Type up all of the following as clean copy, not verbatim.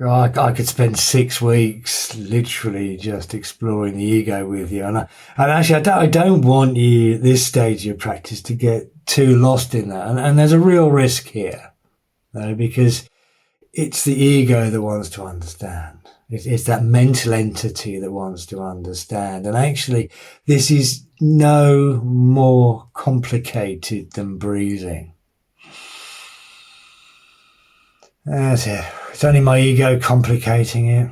I could spend 6 weeks literally just exploring the ego with you. And actually, I don't want you at this stage of your practice to get too lost in that. And there's a real risk here, because it's the ego that wants to understand. It's that mental entity that wants to understand. And actually, this is no more complicated than breathing. That's it. It's only my ego complicating it.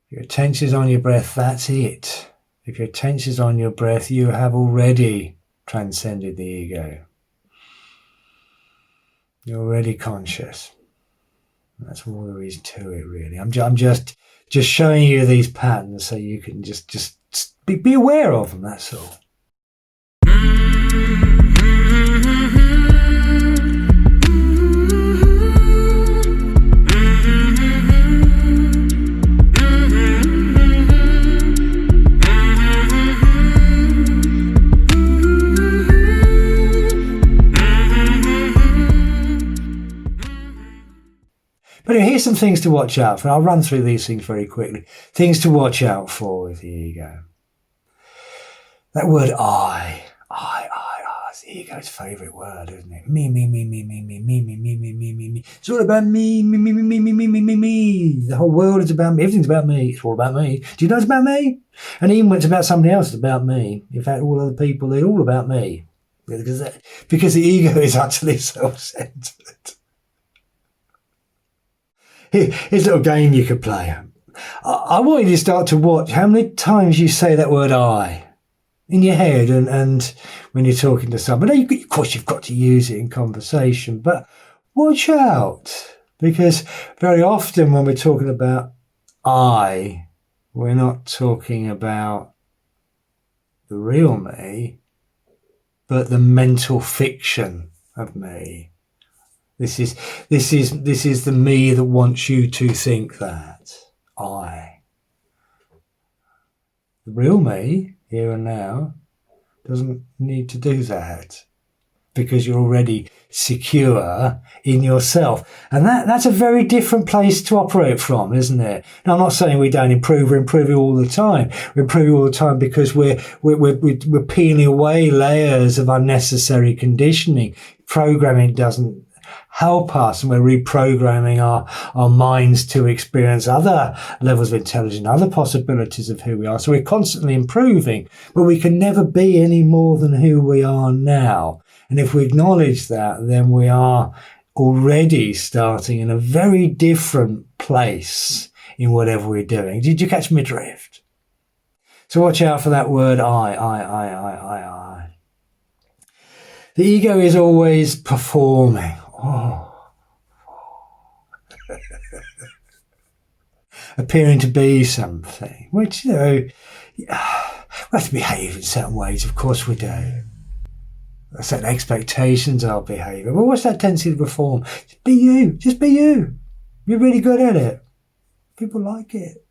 If your attention is on your breath, that's it. If your attention is on your breath, you have already transcended the ego. You're already conscious. That's all there is to it, really. I'm just showing you these patterns so you can just be aware of them, that's all. But here's some things to watch out for. I'll run through these things very quickly. Things to watch out for with the ego. That word I. It's the ego's favourite word, isn't it? Me. It's all about me. The whole world is about me. Everything's about me. It's all about me. Do you know it's about me? And even when it's about somebody else, it's about me. In fact, all other people, they're all about me. Because the ego is utterly self-centred. Here's a little game you could play. I want you to start to watch how many times you say that word I in your head and when you're talking to somebody. Of course, you've got to use it in conversation, but watch out, because very often when we're talking about I, we're not talking about the real me, but the mental fiction of me. This is the me that wants you to think that. I. The real me, here and now, doesn't need to do that, because you're already secure in yourself. And that's a very different place to operate from, isn't it? Now, I'm not saying we don't improve. We're improving all the time. We're improving all the time because we're peeling away layers of unnecessary conditioning. Programming doesn't help us, and we're reprogramming our minds to experience other levels of intelligence, other possibilities of who we are. So we're constantly improving, but we can never be any more than who we are now. And if we acknowledge that, then we are already starting in a very different place in whatever we're doing. Did you catch my drift? So watch out for that word I. The ego is always performing. Appearing to be something, which, we have to behave in certain ways. Of course we do. Certain expectations of our behaviour. But what's that tendency to perform? Just be you. Just be you. You're really good at it. People like it.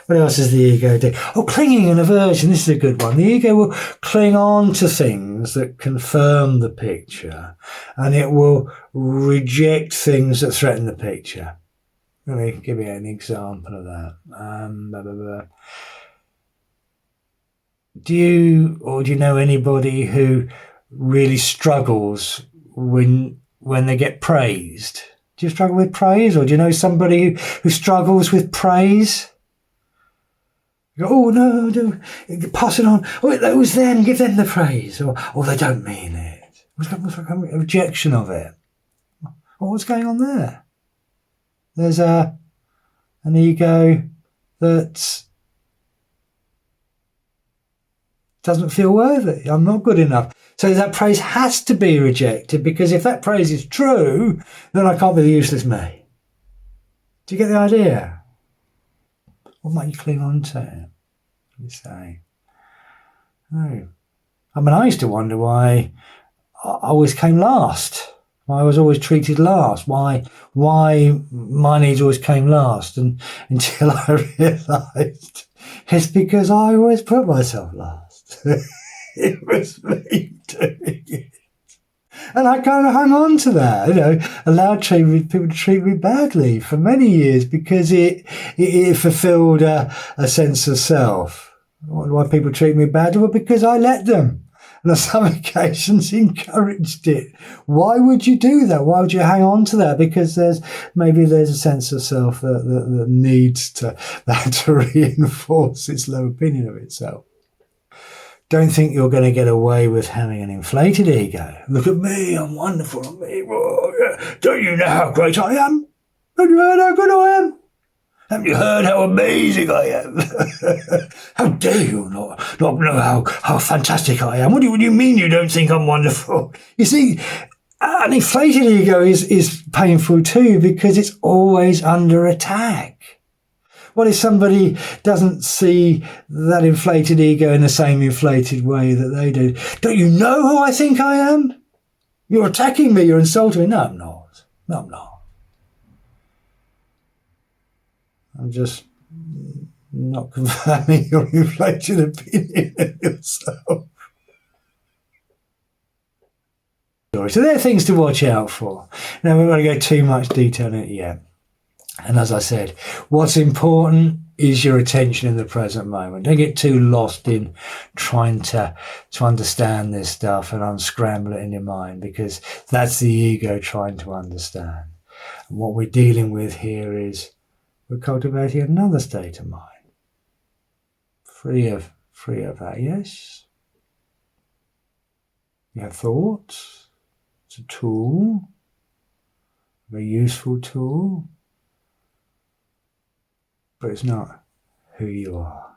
What else does the ego do? Clinging and aversion. This is a good one. The ego will cling on to things that confirm the picture, and it will reject things that threaten the picture. Let me give you an example of that. Do you know anybody who really struggles when they get praised? Do you struggle with praise, or do you know somebody who struggles with praise? You go, no, pass it on. It was them, give them the praise. Or they don't mean it. What's a rejection of it? What's going on there? There's an ego that doesn't feel worthy. I'm not good enough. So that praise has to be rejected, because if that praise is true, then I can't be the useless me. Do you get the idea? What might you cling on to? You say. No. I used to wonder why I always came last. Why I was always treated last. Why my needs always came last. And until I realised it's because I always put myself last. It was me doing it. And I kind of hung on to that, allowed people to treat me badly for many years because it fulfilled a sense of self. Why people treat me badly? Well, because I let them. And on some occasions encouraged it. Why would you do that? Why would you hang on to that? Because there's a sense of self that needs to reinforce its low opinion of itself. Don't think you're going to get away with having an inflated ego. Look at me, I'm wonderful. Don't you know how great I am? Have you heard how good I am? Haven't you heard how amazing I am? How dare you not know how fantastic I am? What do you mean you don't think I'm wonderful? You see, an inflated ego is painful too because it's always under attack. What if somebody doesn't see that inflated ego in the same inflated way that they do? Don't you know who I think I am? You're attacking me, you're insulting me. No, I'm not. No, I'm not. I'm just not confirming your inflated opinion of yourself. So there are things to watch out for. Now, we're not going to go too much detail in it yet. And as I said, what's important is your attention in the present moment. Don't get too lost in trying to understand this stuff and unscramble it in your mind, because that's the ego trying to understand. And what we're dealing with here is we're cultivating another state of mind, free of that. Yes, you have thoughts. It's a tool, a very useful tool, but it's not who you are.